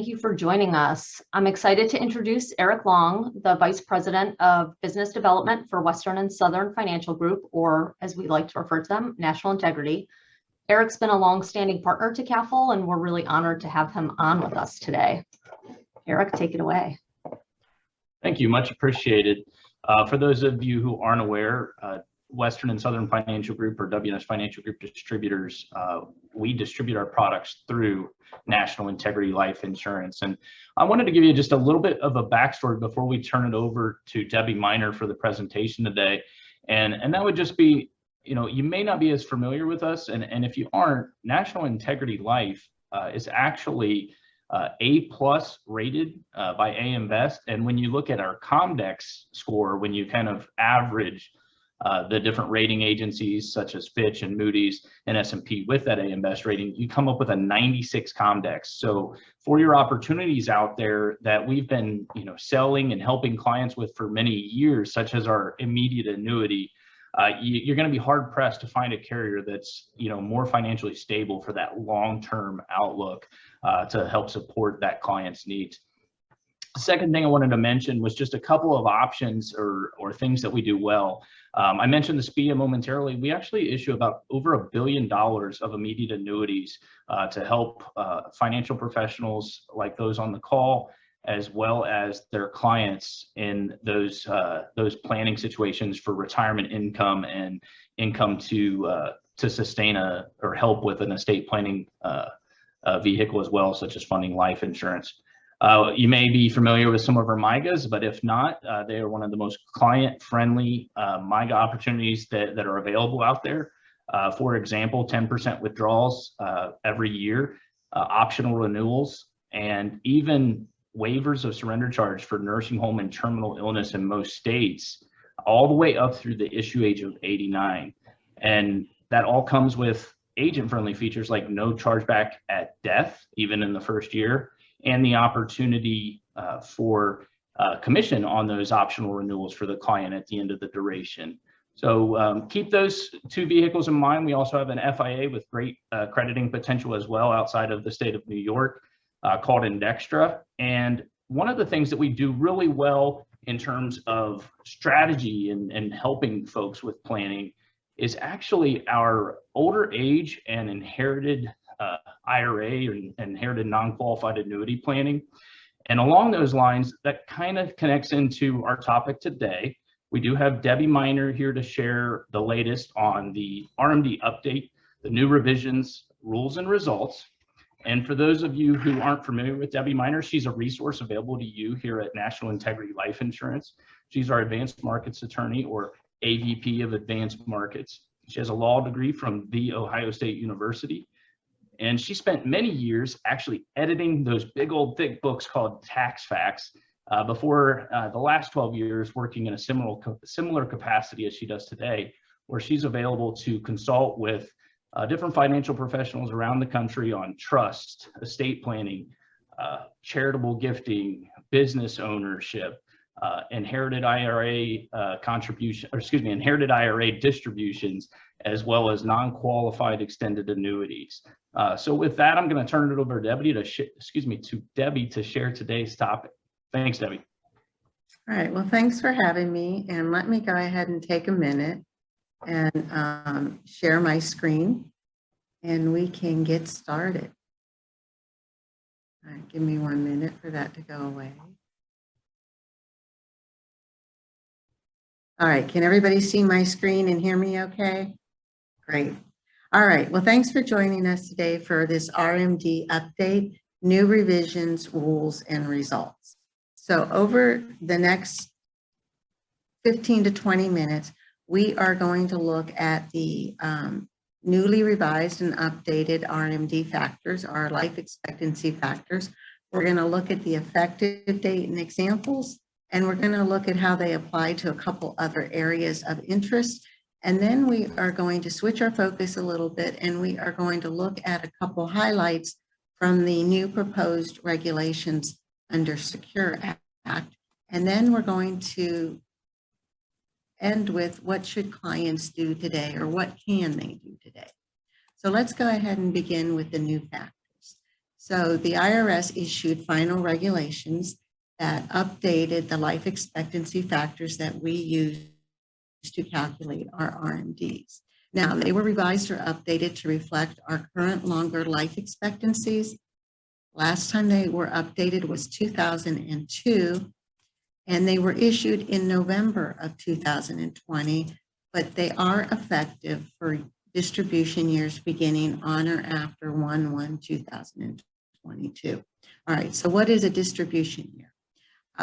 thank you for joining us. I'm excited to introduce Eric Long, the Vice President of Business Development for Western and Southern Financial Group, or as we like to refer to them, National Integrity. Eric's been a long-standing partner to CAFL, and we're really honored to have him on with us today. Eric, take it away. Thank you, much appreciated. For those of you who aren't aware, Western and Southern Financial Group, or WNS Financial Group distributors, we distribute our products through National Integrity Life Insurance. And I wanted to give you just a little bit of a backstory before we turn it over to Debbie Miner for the presentation today. And that would just be, you may not be as familiar with us, and if you aren't, National Integrity Life is actually A+ rated by AM Best. And when you look at our Comdex score, when you kind of average the different rating agencies such as Fitch and Moody's and S&P with that AM Best rating, you come up with a 96 Comdex. So for your opportunities out there that we've been selling and helping clients with for many years, such as our immediate annuity, you're going to be hard pressed to find a carrier that's more financially stable for that long-term outlook to help support that client's needs. The second thing I wanted to mention was just a couple of options or things that we do well. I mentioned the SPIA momentarily. We actually issue about over $1 billion of immediate annuities to help financial professionals like those on the call, as well as their clients in those planning situations for retirement income and income to sustain or help with an estate planning vehicle as well, such as funding life insurance. You may be familiar with some of our MYGAs, but if not, they are one of the most client-friendly MYGA opportunities that are available out there. For example, 10% withdrawals every year, optional renewals, and even waivers of surrender charge for nursing home and terminal illness in most states, all the way up through the issue age of 89. And that all comes with agent-friendly features like no chargeback at death, even in the first year, and the opportunity for commission on those optional renewals for the client at the end of the duration. So keep those two vehicles in mind. We also have an FIA with great crediting potential as well outside of the state of New York called Indextra. And one of the things that we do really well in terms of strategy and helping folks with planning is actually our older age and inherited IRA or inherited non-qualified annuity planning. And along those lines, that kind of connects into our topic today. We do have Debbie Miner here to share the latest on the RMD update, the new revisions, rules, and results. And for those of you who aren't familiar with Debbie Miner, she's a resource available to you here at National Integrity Life Insurance. She's our Advanced Markets Attorney, or AVP of Advanced Markets. She has a law degree from The Ohio State University. And she spent many years actually editing those big old thick books called Tax Facts before the last 12 years working in a similar capacity as she does today, where she's available to consult with different financial professionals around the country on trust, estate planning, charitable gifting, business ownership, inherited IRA inherited IRA distributions, as well as non-qualified extended annuities. So with that, I'm going to turn it over to Debbie to share today's topic. Thanks, Debbie. All right. Well, thanks for having me. And let me go ahead and take a minute and share my screen, and we can get started. All right. Give me 1 minute for that to go away. All right. Can everybody see my screen and hear me okay? Great. All right. Well, thanks for joining us today for this RMD update, new revisions, rules, and results. So over the next 15 to 20 minutes, we are going to look at the newly revised and updated RMD factors, our life expectancy factors. We're going to look at the effective date and examples, and we're going to look at how they apply to a couple other areas of interest. And then we are going to switch our focus a little bit, and we are going to look at a couple highlights from the new proposed regulations under Secure Act. And then we're going to end with what should clients do today, or what can they do today. So let's go ahead and begin with the new factors. So the IRS issued final regulations that updated the life expectancy factors that we use to calculate our RMDs. Now, they were revised or updated to reflect our current longer life expectancies. Last time they were updated was 2002, and they were issued in November of 2020, but they are effective for distribution years beginning on or after 1/1/2022. All right, so what is a distribution year?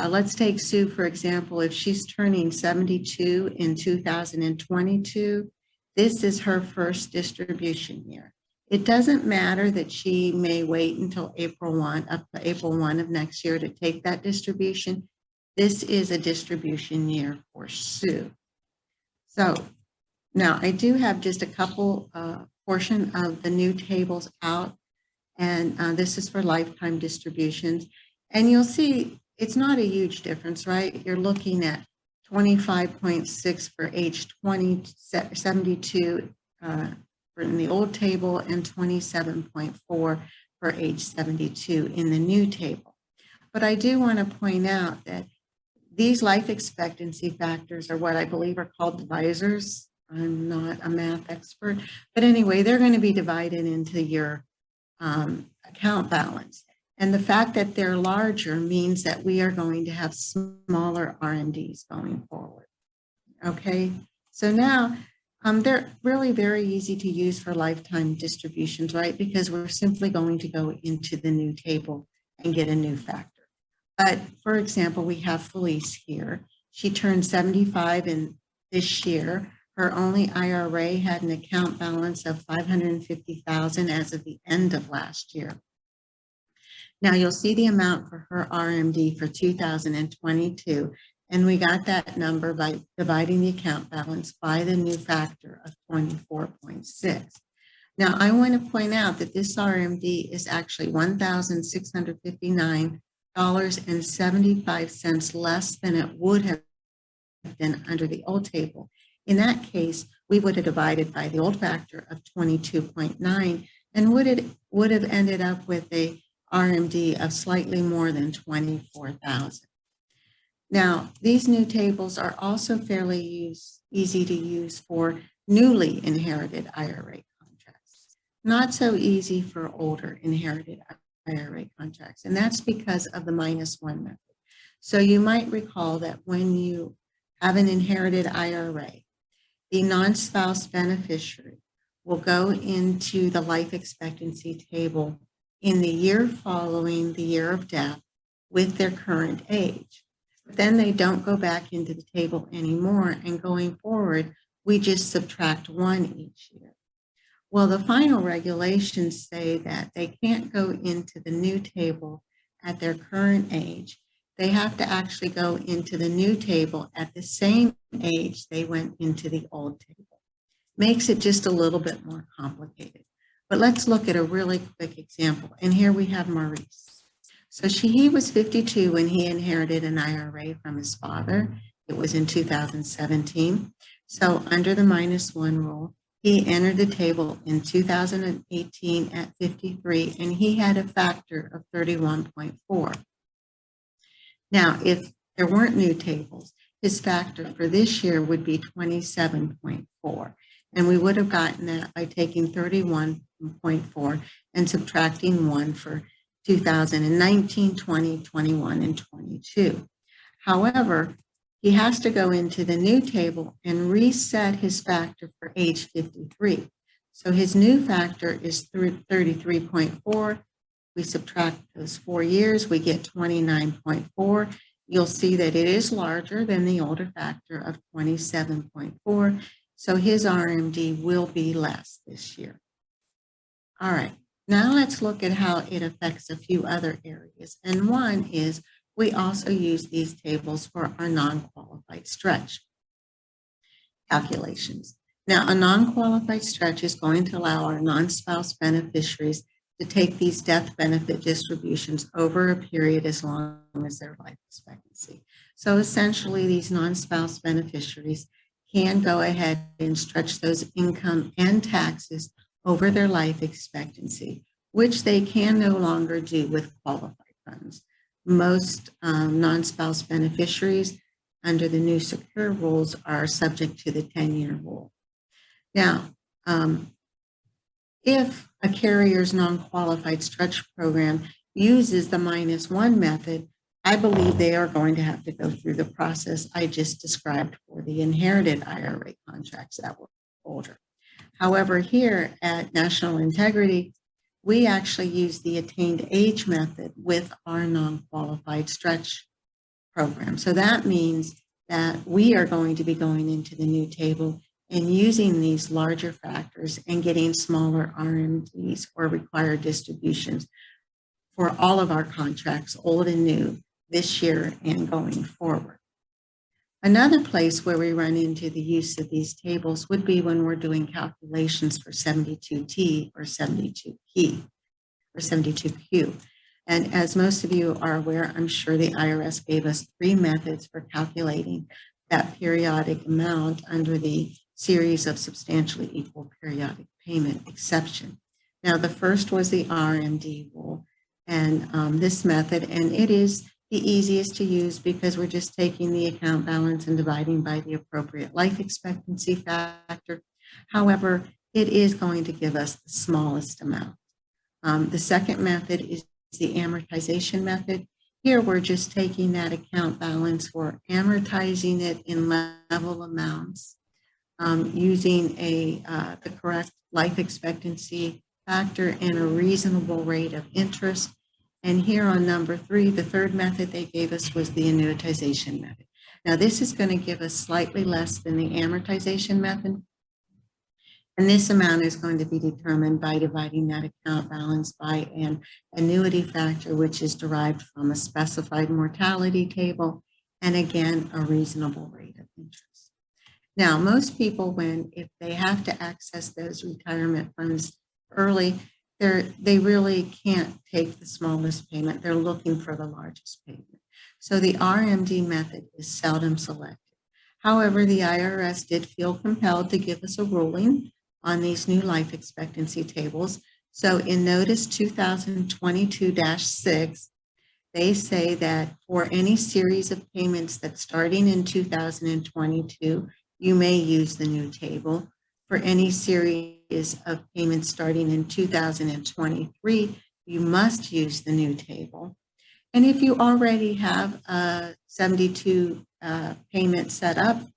Let's take Sue, for example. If she's turning 72 in 2022, this is her first distribution year. It doesn't matter that she may wait until April 1, up to April 1 of next year to take that distribution. This is a distribution year for Sue. So now I do have just a couple portion of the new tables out, and this is for lifetime distributions. And you'll see it's not a huge difference, right? You're looking at 25.6 for age 72 in the old table and 27.4 for age 72 in the new table. But I do want to point out that these life expectancy factors are what I believe are called divisors. I'm not a math expert, but anyway, they're going to be divided into your account balance. And the fact that they're larger means that we are going to have smaller RMDs going forward. Okay, so now they're really very easy to use for lifetime distributions, right? Because we're simply going to go into the new table and get a new factor. But for example, we have Felice here. She turned 75 in this year. Her only IRA had an account balance of $550,000 as of the end of last year. Now you'll see the amount for her RMD for 2022, and we got that number by dividing the account balance by the new factor of 24.6. Now I want to point out that this RMD is actually $1,659.75 less than it would have been under the old table. In that case, we would have divided by the old factor of 22.9 and would have ended up with a RMD of slightly more than 24,000. Now, these new tables are also fairly easy to use for newly inherited IRA contracts. Not so easy for older inherited IRA contracts, and that's because of the -1 method. So you might recall that when you have an inherited IRA, the non-spouse beneficiary will go into the life expectancy table in the year following the year of death with their current age. But then they don't go back into the table anymore, and going forward, we just subtract 1 each year. Well, the final regulations say that they can't go into the new table at their current age. They have to actually go into the new table at the same age they went into the old table. Makes it just a little bit more complicated. But let's look at a really quick example. And here we have Maurice. So he was 52 when he inherited an IRA from his father. It was in 2017. So under the -1 rule, he entered the table in 2018 at 53, and he had a factor of 31.4. Now, if there weren't new tables, his factor for this year would be 27.4. And we would have gotten that by taking 31.4 and subtracting 1 for 2019, 20, 21, and 22. However, he has to go into the new table and reset his factor for age 53. So his new factor is 33.4. We subtract those 4 years, we get 29.4. You'll see that it is larger than the older factor of 27.4. So his RMD will be less this year. All right, now let's look at how it affects a few other areas. And one is we also use these tables for our non-qualified stretch calculations. Now, a non-qualified stretch is going to allow our non-spouse beneficiaries to take these death benefit distributions over a period as long as their life expectancy. So essentially, these non-spouse beneficiaries can go ahead and stretch those income and taxes over their life expectancy which they can no longer do with qualified funds. Most non-spouse beneficiaries under the new secure rules are subject to the 10-year rule. Now, if a carrier's non-qualified stretch program uses the -1 method, I believe they are going to have to go through the process I just described for the inherited IRA contracts that were older. However, here at National Integrity, we actually use the attained age method with our non-qualified stretch program. So that means that we are going to be going into the new table and using these larger factors and getting smaller RMDs or required distributions for all of our contracts, old and new, this year and going forward. Another place where we run into the use of these tables would be when we're doing calculations for 72T or 72P or 72Q. And as most of you are aware, I'm sure the IRS gave us 3 methods for calculating that periodic amount under the series of substantially equal periodic payment exception. Now, the first was the RMD rule, and this method, and it is the easiest to use because we're just taking the account balance and dividing by the appropriate life expectancy factor. However, it is going to give us the smallest amount. The second method is the amortization method. Here, we're just taking that account balance, we're amortizing it in level amounts using the correct life expectancy factor and a reasonable rate of interest. And here on number 3, the third method they gave us was the annuitization method. Now, this is going to give us slightly less than the amortization method. And this amount is going to be determined by dividing that account balance by an annuity factor, which is derived from a specified mortality table, and again, a reasonable rate of interest. Now, most people, if they have to access those retirement funds early, they really can't take the smallest payment. They're looking for the largest payment. So the RMD method is seldom selected. However, the IRS did feel compelled to give us a ruling on these new life expectancy tables. So in Notice 2022-6, they say that for any series of payments that's starting in 2022, you may use the new table. For any series of payments starting in 2023, you must use the new table. And if you already have a 72 payment set up,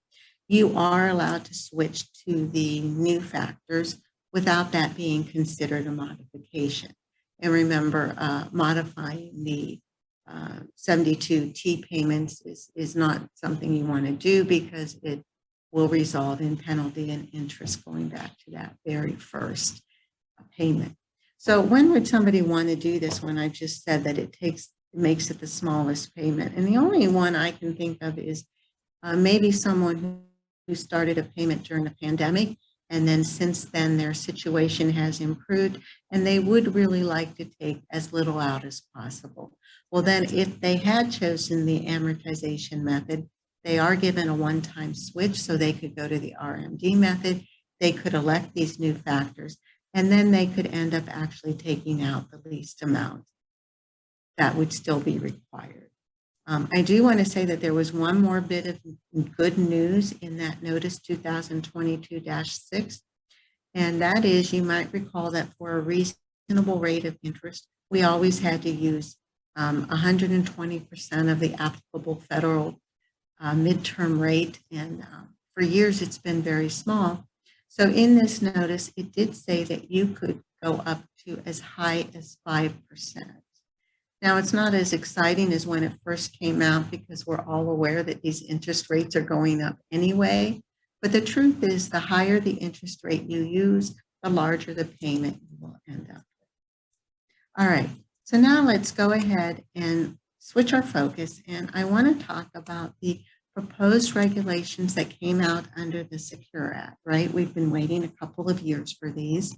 you are allowed to switch to the new factors without that being considered a modification. And remember, modifying the 72T payments is not something you want to do because it will result in penalty and interest going back to that very first payment. So when would somebody want to do this when I just said that it makes it the smallest payment? And the only one I can think of is maybe someone who started a payment during the pandemic, and then since then their situation has improved and they would really like to take as little out as possible. Well, then if they had chosen the amortization method, they are given a one-time switch, so they could go to the RMD method, they could elect these new factors, and then they could end up actually taking out the least amount that would still be required. I do want to say that there was one more bit of good news in that Notice 2022-6, and that is, you might recall that for a reasonable rate of interest, we always had to use 120% of the applicable federal midterm rate, and for years it's been very small. So in this notice, it did say that you could go up to as high as 5%. Now, it's not as exciting as when it first came out because we're all aware that these interest rates are going up anyway. But the truth is, the higher the interest rate you use, the larger the payment you will end up with. All right, so now let's go ahead and switch our focus. And I want to talk about the proposed regulations that came out under the Secure Act, right? We've been waiting a couple of years for these.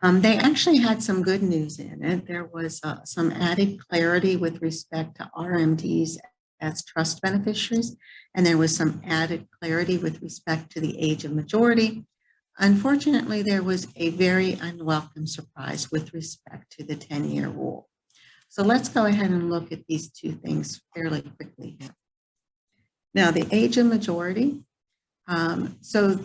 They actually had some good news in it. There was some added clarity with respect to RMDs as trust beneficiaries, and there was some added clarity with respect to the age of majority. unfortunately, there was a very unwelcome surprise with respect to the 10-year rule. So let's go ahead and look at these two things fairly quickly here. Now, the age of majority. So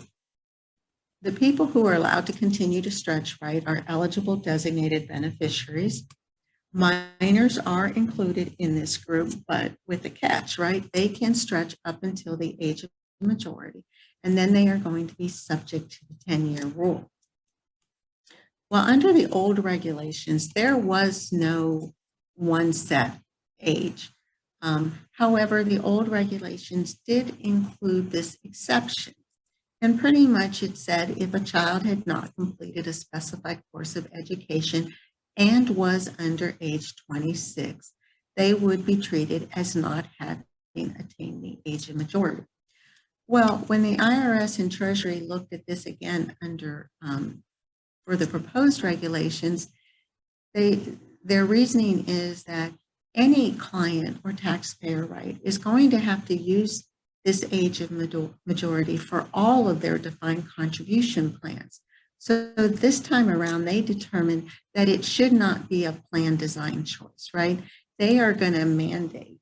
the people who are allowed to continue to stretch, right, are eligible designated beneficiaries. Minors are included in this group, but with a catch, right? They can stretch up until the age of majority, and then they are going to be subject to the 10-year rule. Well, under the old regulations, there was no one set age. However, the old regulations did include this exception. And pretty much it said if a child had not completed a specified course of education and was under age 26, they would be treated as not having attained the age of majority. Well, when the IRS and Treasury looked at this again under for the proposed regulations, their reasoning is that any client or taxpayer, right, is going to have to use this age of majority for all of their defined contribution plans. So this time around, they determined that it should not be a plan design choice, right? They are going to mandate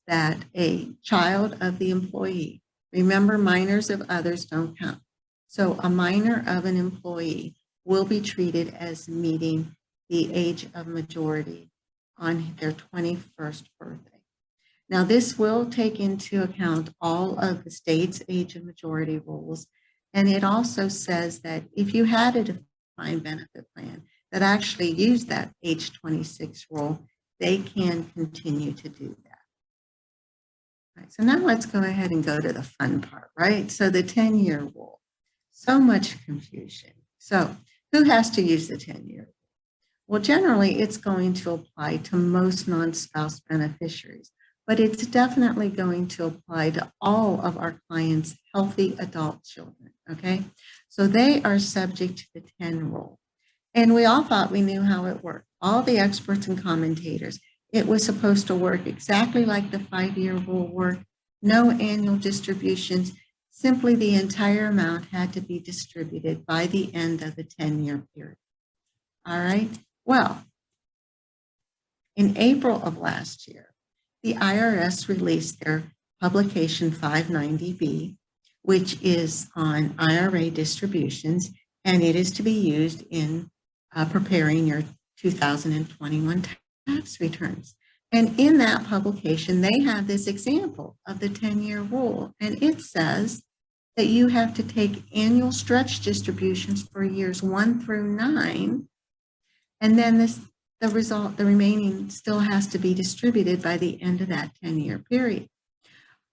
that a child of the employee, remember, minors of others don't count. So a minor of an employee will be treated as meeting the age of majority on their 21st birthday. Now, this will take into account all of the state's age of majority rules. And it also says that if you had a defined benefit plan that actually used that age 26 rule, they can continue to do that. All right, so now let's go ahead and go to the fun part, right? So the 10-year rule, so much confusion. So who has to use the 10-year rule? Well, generally, it's going to apply to most non-spouse beneficiaries, but it's definitely going to apply to all of our clients' healthy adult children, okay? So they are subject to the 10 rule. And we all thought we knew how it worked. All the experts and commentators, it was supposed to work exactly like the 5-year rule worked, no annual distributions, simply the entire amount had to be distributed by the end of the 10-year period. All right, well, in April of last year, the IRS released their publication 590B, which is on IRA distributions, and it is to be used in preparing your 2021 tax returns. And in that publication, they have this example of the 10-year rule, and it says that you have to take annual stretch distributions for years 1 through 9, and then the remaining still has to be distributed by the end of that 10-year period.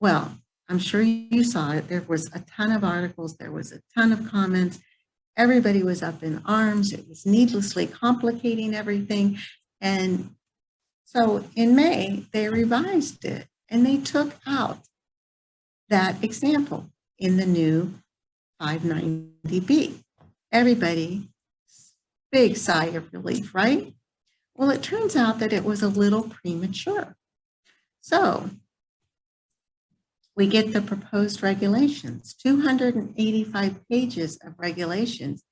Well, I'm sure you saw it. There was a ton of articles. There was a ton of comments. Everybody was up in arms. It was needlessly complicating everything. And so in May, they revised it and they took out that example in the new 590B. Everybody, big sigh of relief, right? Well, it turns out that it was a little premature. So we get the proposed regulations, 285 pages of regulations.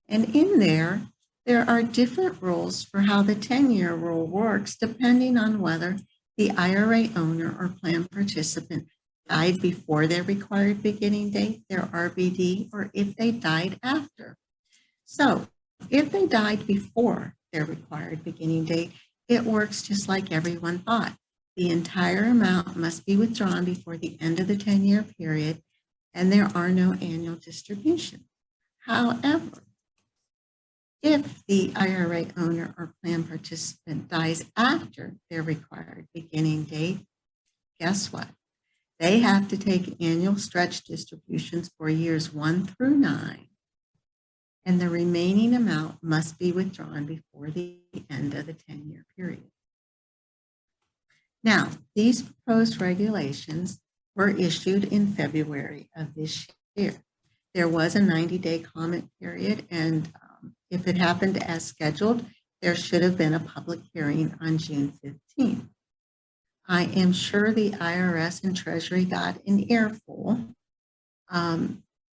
And in there are different rules for how the 10-year rule works, depending on whether the IRA owner or plan participant died before their required beginning date, their RBD, or if they died after. So if they died before their required beginning date, it works just like everyone thought. The entire amount must be withdrawn before the end of the 10-year period, and there are no annual distributions. However, if the IRA owner or plan participant dies after their required beginning date, guess what? They have to take annual stretch distributions for years 1 through 9, and the remaining amount must be withdrawn before the end of the 10-year period. Now, these proposed regulations were issued in February of this year. There was a 90-day comment period, and if it happened as scheduled, there should have been a public hearing on June 15th. I am sure the IRS and Treasury got an earful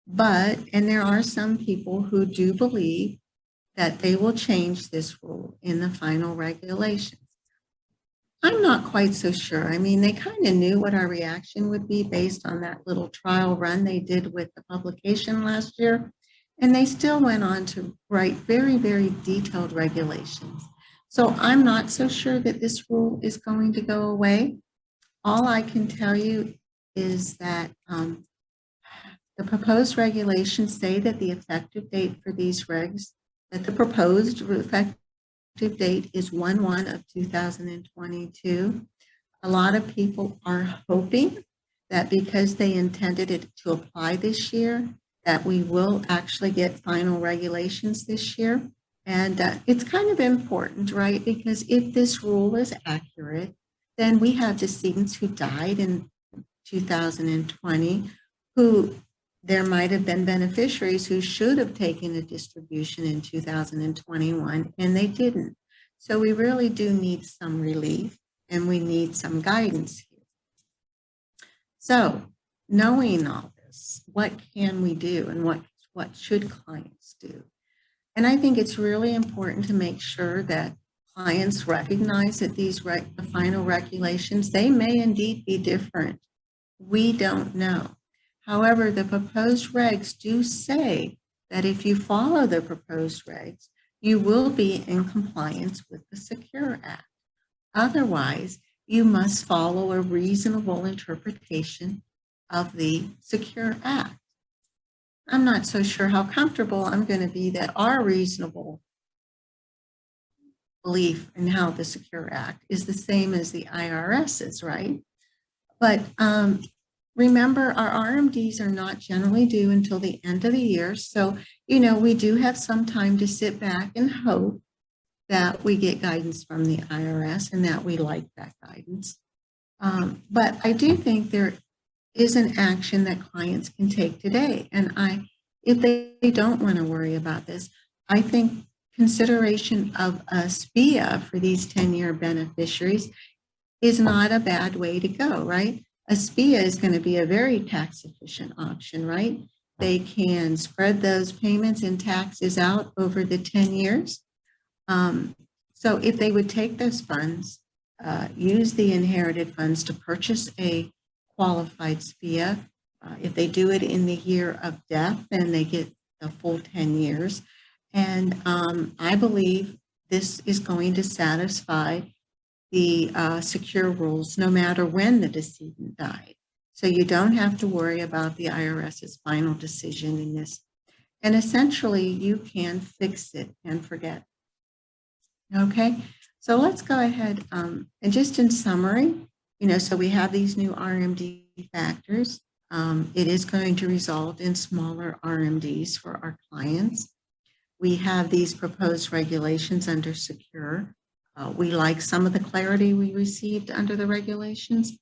and there are some people who do believe that they will change this rule in the final regulations. I'm not quite so sure. I mean, they kind of knew what our reaction would be based on that little trial run they did with the publication last year. And they still went on to write very, very detailed regulations. So I'm not so sure that this rule is going to go away. All I can tell you is that the proposed regulations say that the effective date for these regs, that the proposed effective date is 1/1/2022. A lot of people are hoping that because they intended it to apply this year, that we will actually get final regulations this year. And it's kind of important, right? Because if this rule is accurate, then we have decedents who died in 2020 who there might have been beneficiaries who should have taken a distribution in 2021 and they didn't. So we really do need some relief and we need some guidance here. So knowing all this, what can we do and what should clients do? And I think it's really important to make sure that clients recognize that the final regulations, they may indeed be different. We don't know. However, the proposed regs do say that if you follow the proposed regs, you will be in compliance with the Secure Act. Otherwise, you must follow a reasonable interpretation of the Secure Act. I'm not so sure how comfortable I'm going to be that our reasonable belief in how the Secure Act is the same as the IRS's, right? But remember, our RMDs are not generally due until the end of the year. So, we do have some time to sit back and hope that we get guidance from the IRS and that we like that guidance. But I do think there is an action that clients can take today. And if they don't want to worry about this, I think consideration of a SPIA for these 10-year beneficiaries is not a bad way to go, right? A SPIA is going to be a very tax efficient option, right? They can spread those payments and taxes out over the 10 years. So if they would take those funds, use the inherited funds to purchase a qualified SPIA, if they do it in the year of death, then they get the full 10 years. And I believe this is going to satisfy the secure rules no matter when the decedent died. So you don't have to worry about the IRS's final decision in this. And essentially you can fix it and forget. Okay, so let's go ahead and just in summary, so we have these new RMD factors. It is going to result in smaller RMDs for our clients. We have these proposed regulations under Secure. We like some of the clarity we received under the regulations,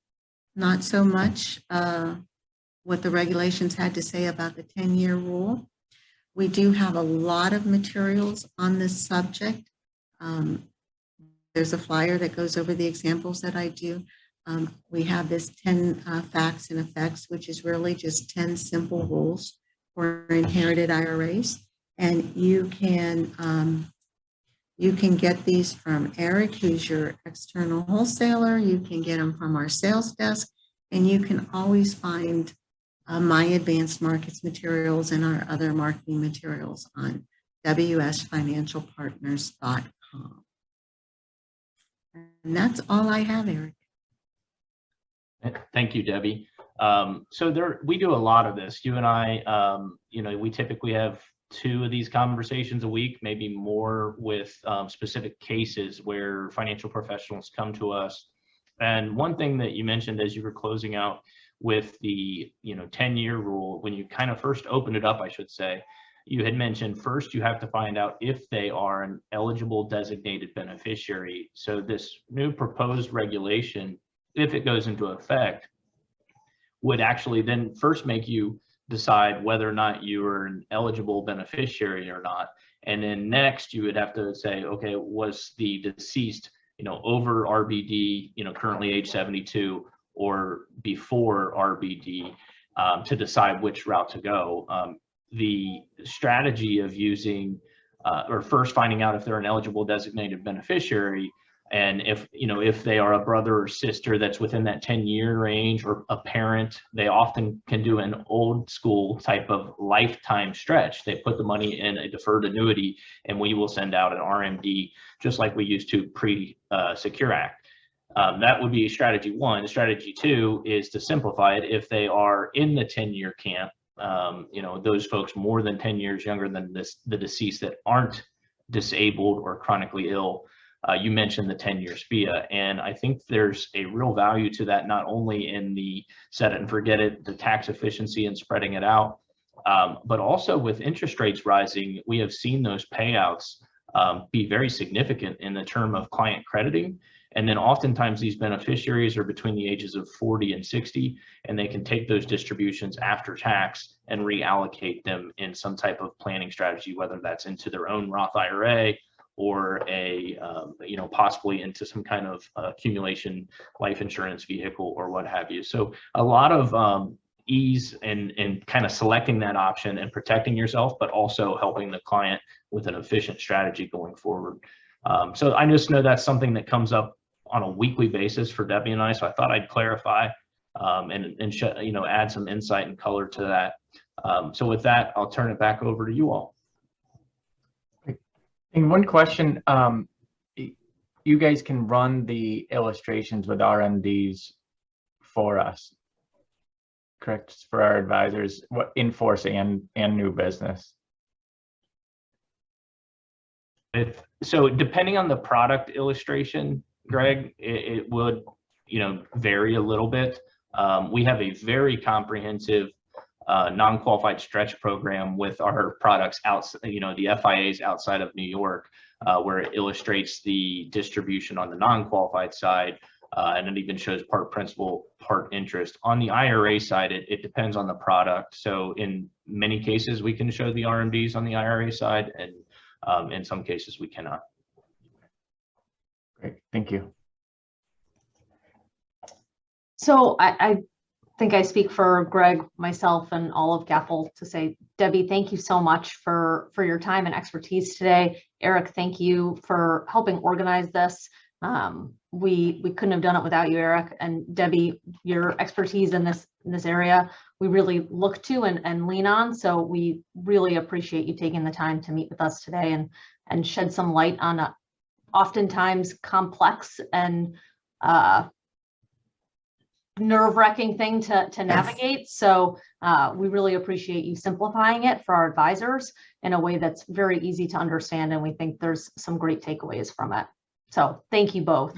not so much what the regulations had to say about the 10-year rule. We do have a lot of materials on this subject. There's a flyer that goes over the examples that I do. We have this 10 facts and effects, which is really just 10 simple rules for inherited IRAs. And you can get these from Eric, who's your external wholesaler. You can get them from our sales desk, and you can always find my advanced markets materials and our other marketing materials on wsfinancialpartners.com. And that's all I have, Eric. Thank you, Debbie. So we do a lot of this. You and I, we typically have 2 of these conversations a week, maybe more with specific cases where financial professionals come to us. And one thing that you mentioned as you were closing out with the 10-year rule, when you kind of first opened it up, I should say, you had mentioned first you have to find out if they are an eligible designated beneficiary. So this new proposed regulation, if it goes into effect, would actually then first make you decide whether or not you are an eligible beneficiary or not. And then next you would have to say, okay, was the deceased, over RBD, currently age 72 or before RBD. to decide which route to go. The strategy of using or first finding out if they're an eligible designated beneficiary, and if they are a brother or sister that's within that 10-year range, or a parent, they often can do an old school type of lifetime stretch. They put the money in a deferred annuity, and we will send out an RMD just like we used to pre-Secure Act. That would be strategy one. Strategy two is to simplify it. If they are in the 10-year camp, those folks more than 10 years younger than the deceased that aren't disabled or chronically ill, you mentioned the 10-year SPIA, and I think there's a real value to that, not only in the set it and forget it, the tax efficiency and spreading it out, but also with interest rates rising, we have seen those payouts be very significant in the term of client crediting. And then oftentimes these beneficiaries are between the ages of 40 and 60, and they can take those distributions after tax and reallocate them in some type of planning strategy, whether that's into their own Roth IRA or possibly into some kind of accumulation life insurance vehicle or what have you. So a lot of ease in kind of selecting that option and protecting yourself, but also helping the client with an efficient strategy going forward. So I just know that's something that comes up on a weekly basis for Debbie and I. So I thought I'd clarify and add some insight and color to that. So with that, I'll turn it back over to you all. And one question, you guys can run the illustrations with RMDs for us, correct? For our advisors, what in force and new business. So depending on the product illustration, Greg, it would vary a little bit. We have a very comprehensive non-qualified stretch program with our products outside, the FIAs outside of New York, where it illustrates the distribution on the non-qualified side, and it even shows part principal, part interest. On the IRA side, it depends on the product. So in many cases, we can show the RMDs on the IRA side, and in some cases we cannot. Great, thank you. So I think I speak for Greg, myself, and all of GAFL to say, Debbie, thank you so much for your time and expertise today. Eric, thank you for helping organize this. We couldn't have done it without you, Eric. And Debbie, your expertise in this area, we really look to and lean on. So we really appreciate you taking the time to meet with us today and shed some light on a oftentimes complex and nerve-wracking thing to navigate. So we really appreciate you simplifying it for our advisors in a way that's very easy to understand, and we think there's some great takeaways from it. So thank you both.